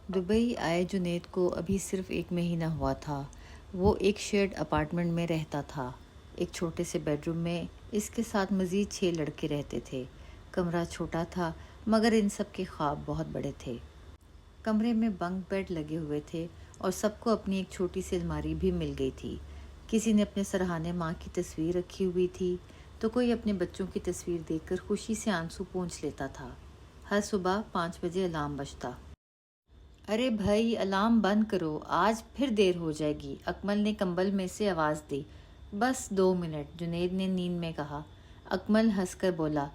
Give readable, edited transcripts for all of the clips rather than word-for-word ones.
Dubai آئے جنید کو ابھی صرف 1 مہینہ ہوا تھا۔ وہ ایک شیئرڈ اپارٹمنٹ میں رہتا تھا، ایک چھوٹے سے بیڈ روم میں۔ اس کے ساتھ مزید 6 لڑکے رہتے تھے۔ کمرہ چھوٹا تھا مگر ان سب کے خواب بہت بڑے تھے۔ کمرے میں بنک بیڈ لگے ہوئے تھے اور سب کو اپنی ایک چھوٹی سی الماری بھی مل گئی تھی۔ کسی نے اپنے سرہانے ماں کی تصویر رکھی ہوئی تھی تو کوئی اپنے بچوں کی تصویر دیکھ کر خوشی سے آنسو پونچھ لیتا تھا۔ ہر صبح 5 بجے الارم بجتا۔ ارے بھائی الارم بند کرو، آج پھر دیر ہو جائے گی، اکمل نے کمبل میں سے آواز دی۔ بس 2 منٹ، جنید نے نیند میں کہا۔ اکمل ہنس کر بولا،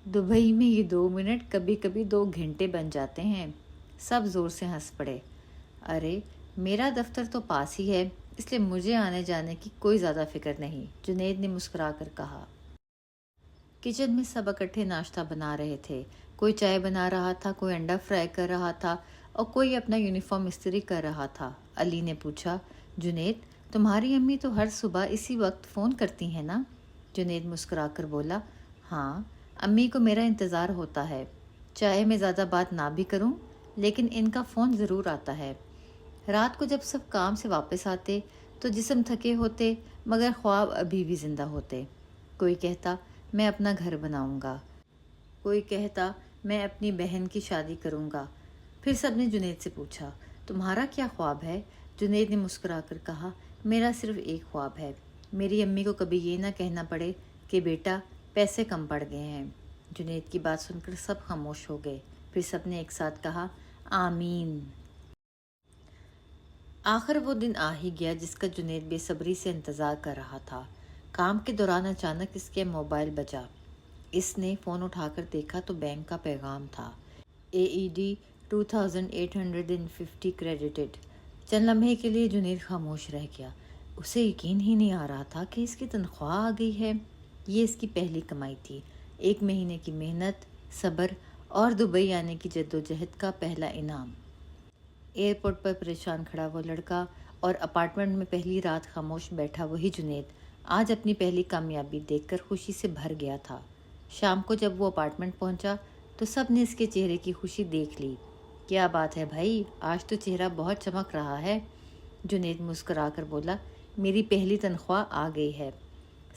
دبئی میں یہ 2 منٹ کبھی کبھی 2 گھنٹے بن جاتے ہیں۔ سب زور سے ہنس پڑے۔ ارے میرا دفتر تو پاس ہی ہے، اس لیے مجھے آنے جانے کی کوئی زیادہ فکر نہیں، جنید نے مسکرا کر کہا۔ کچن میں سب اکٹھے ناشتہ بنا رہے تھے۔ کوئی چائے بنا رہا تھا، کوئی انڈا فرائی کر رہا تھا اور کوئی اپنا یونیفارم استری کر رہا تھا۔ علی نے پوچھا، جنید تمہاری امی تو ہر صبح اسی وقت فون کرتی ہیں نا؟ جنید مسکرا کر بولا، ہاں امی کو میرا انتظار ہوتا ہے، چاہے میں زیادہ بات نہ بھی کروں لیکن ان کا فون ضرور آتا ہے۔ رات کو جب سب کام سے واپس آتے تو جسم تھکے ہوتے مگر خواب ابھی بھی زندہ ہوتے۔ کوئی کہتا میں اپنا گھر بناؤں گا، کوئی کہتا میں اپنی بہن کی شادی کروں گا۔ پھر سب نے جنید سے پوچھا، تمہارا کیا خواب ہے؟ جنید نے مسکرا کر کہا، میرا صرف ایک خواب ہے، میری امی کو کبھی یہ نہ کہنا پڑے کہ بیٹا پیسے کم پڑ گئے ہیں۔ جنید کی بات سن کر سب خاموش ہو گئے۔ پھر سب نے ایک ساتھ کہا، آمین۔ آخر وہ دن آ ہی گیا جس کا جنید بے صبری سے انتظار کر رہا تھا۔ کام کے دوران اچانک اس کے موبائل بجا۔ اس نے فون اٹھا کر دیکھا تو بینک کا پیغام تھا، AED 2850 کریڈٹڈ۔ چند لمحے کے لیے جنید خاموش رہ گیا۔ اسے یقین ہی نہیں آ رہا تھا کہ اس کی تنخواہ آ گئی ہے۔ یہ اس کی پہلی کمائی تھی، 1 مہینے کی محنت، صبر اور دبئی آنے کی جدوجہد کا پہلا انعام۔ ایئرپورٹ پر پریشان کھڑا وہ لڑکا اور اپارٹمنٹ میں پہلی رات خاموش بیٹھا وہی جنید آج اپنی پہلی کامیابی دیکھ کر خوشی سے بھر گیا تھا۔ شام کو جب وہ اپارٹمنٹ پہنچا تو سب نے اس کے چہرے کی خوشی دیکھ لی۔ کیا بات ہے بھائی، آج تو چہرہ بہت چمک رہا ہے۔ جنید مسکرا کر بولا، میری پہلی تنخواہ آ گئی ہے۔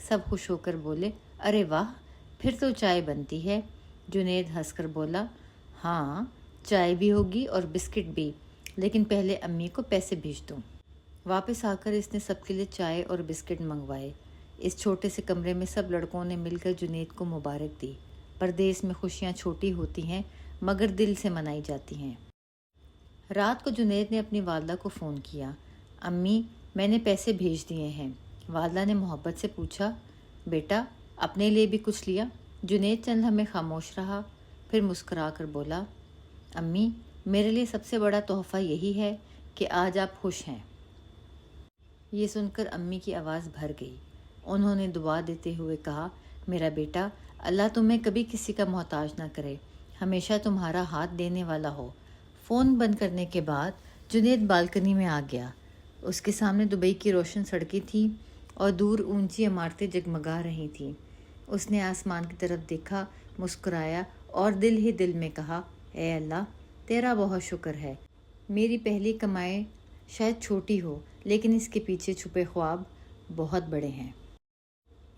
سب خوش ہو کر بولے، ارے واہ، پھر تو چائے بنتی ہے۔ جنید ہنس کر بولا، ہاں چائے بھی ہوگی اور بسکٹ بھی، لیکن پہلے امی کو پیسے بھیج دوں۔ واپس آ کر اس نے سب کے لیے چائے اور بسکٹ منگوائے۔ اس چھوٹے سے کمرے میں سب لڑکوں نے مل کر جنید کو مبارک دی۔ پردیس میں خوشیاں چھوٹی ہوتی ہیں مگر دل سے منائی جاتی ہیں۔ رات کو جنید نے اپنی والدہ کو فون کیا، امی میں نے پیسے بھیج دیے ہیں۔ والدہ نے محبت سے پوچھا، بیٹا اپنے لیے بھی کچھ لیا؟ جنید چند لمحے خاموش رہا، پھر مسکرا کر بولا، امی میرے لیے سب سے بڑا تحفہ یہی ہے کہ آج آپ خوش ہیں۔ یہ سن کر امی کی آواز بھر گئی۔ انہوں نے دعا دیتے ہوئے کہا، میرا بیٹا اللہ تمہیں کبھی کسی کا محتاج نہ کرے، ہمیشہ تمہارا ہاتھ دینے والا ہو۔ فون بند کرنے کے بعد جنید بالکنی میں آ گیا۔ اس کے سامنے دبئی کی روشن سڑکیں تھیں اور دور اونچی عمارتیں جگمگا رہی تھیں۔ اس نے آسمان کی طرف دیکھا، مسکرایا اور دل ہی دل میں کہا، اے اللہ تیرا بہت شکر ہے، میری پہلی کمائی شاید چھوٹی ہو لیکن اس کے پیچھے چھپے خواب بہت بڑے ہیں۔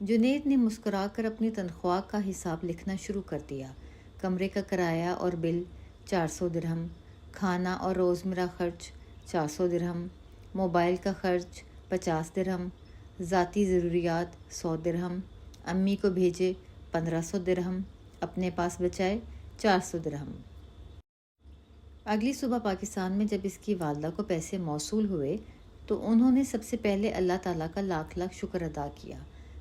جنید نے مسکرا کر اپنی تنخواہ کا حساب لکھنا شروع کر دیا۔ کمرے کا کرایہ اور بل 400 درہم، کھانا اور روزمرہ خرچ 400 درہم، موبائل کا خرچ 50 درہم، ذاتی ضروریات 100 درہم، امی کو بھیجے 1500 درہم، اپنے پاس بچائے 400 درہم۔ اگلی صبح پاکستان میں جب اس کی والدہ کو پیسے موصول ہوئے تو انہوں نے سب سے پہلے اللہ تعالیٰ کا لاکھ لاکھ شکر ادا کیا۔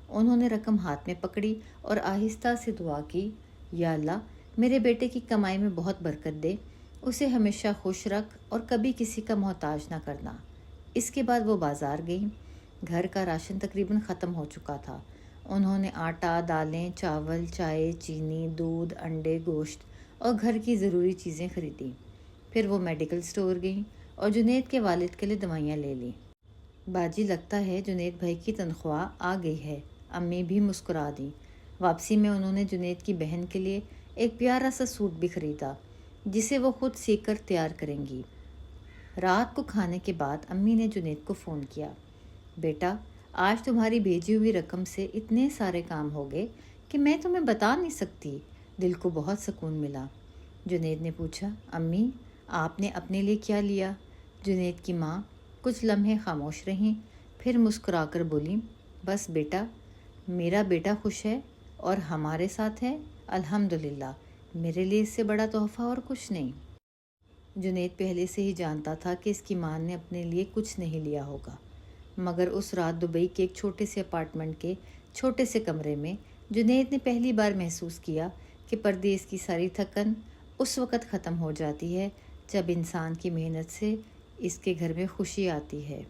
انہوں نے رقم ہاتھ میں پکڑی اور آہستہ سے دعا کی، یا اللہ میرے بیٹے کی کمائی میں بہت برکت دے، اسے ہمیشہ خوش رکھ اور کبھی کسی کا محتاج نہ کرنا۔ اس کے بعد وہ بازار گئیں۔ گھر کا راشن تقریباً ختم ہو چکا تھا۔ انہوں نے آٹا، دالیں، چاول، چائے، چینی، دودھ، انڈے، گوشت اور گھر کی ضروری چیزیں خریدیں۔ پھر وہ میڈیکل سٹور گئیں اور جنید کے والد کے لیے دوائیاں لے لیں۔ باجی لگتا ہے جنید بھائی کی تنخواہ آ گئی ہے، امی بھی مسکرا دیں۔ واپسی میں انہوں نے جنید کی بہن کے لیے ایک پیارا سا سوٹ بھی خریدا جسے وہ خود سیکھ کر تیار کریں گی۔ رات کو کھانے کے بعد امی نے جنید کو فون کیا۔ بیٹا، آج تمہاری بھیجی ہوئی رقم سے اتنے سارے کام ہو گئے کہ میں تمہیں بتا نہیں سکتی۔ دل کو بہت سکون ملا۔ جنید نے پوچھا، امی آپ نے اپنے لیے کیا لیا؟ جنید کی ماں کچھ لمحے خاموش رہیں، پھر مسکرا کر بولی، بس بیٹا، میرا بیٹا خوش ہے اور ہمارے ساتھ ہے، الحمدللہ، میرے لیے اس سے بڑا تحفہ اور کچھ نہیں۔ جنید پہلے سے ہی جانتا تھا کہ اس کی ماں نے اپنے لیے کچھ نہیں لیا ہوگا، مگر اس رات دبئی کے ایک چھوٹے سے اپارٹمنٹ کے چھوٹے سے کمرے میں جنید نے پہلی بار محسوس کیا کہ پردیس کی ساری تھکن اس وقت ختم ہو جاتی ہے جب انسان کی محنت سے اس کے گھر میں خوشی آتی ہے۔